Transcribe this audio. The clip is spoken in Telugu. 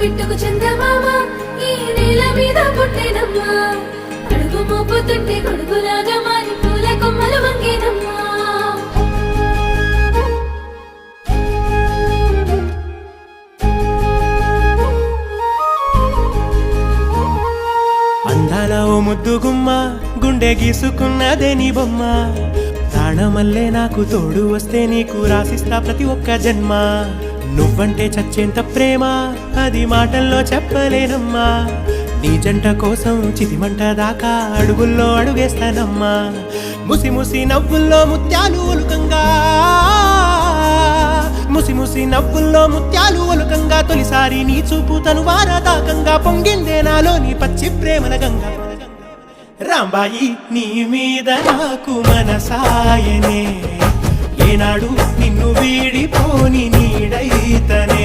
బిట్టుకు చందమామ ఈ నేల మీద పుట్టేనమ్మా అడుగు మోపుతుంటే కొడుకులాగా మారి పూల కొమ్మలు వంగేనమ్మా అందాల ఓ ముద్దు గుమ్మ గుండె గీసుకున్నదే నీ బొమ్మ ప్రాణమల్లే నాకు తోడు వస్తే నీకు రాసిస్తా ప్రతి ఒక్క జన్మ నువ్వంటే చచ్చేంత ప్రేమ అది మాటల్లో చెప్పలేనమ్మా నీ జంట కోసం చితిమంట దాకా అడుగుల్లో అడుగేస్తానమ్మా ముసి ముసి నవ్వుల్లో ముత్యాలు ఒలుకంగా ముసి ముసి నవ్వుల్లో ముత్యాలు ఒలుకంగా తొలిసారి నీ చూపు తను వారదాకంగా పొంగిందే నాలో నీ పచ్చి ప్రేమల గంగా రాంబాయి నీ మీద నాకు మనసాయనే ఏనాడు నిన్ను వీడిపోని నీడైతనే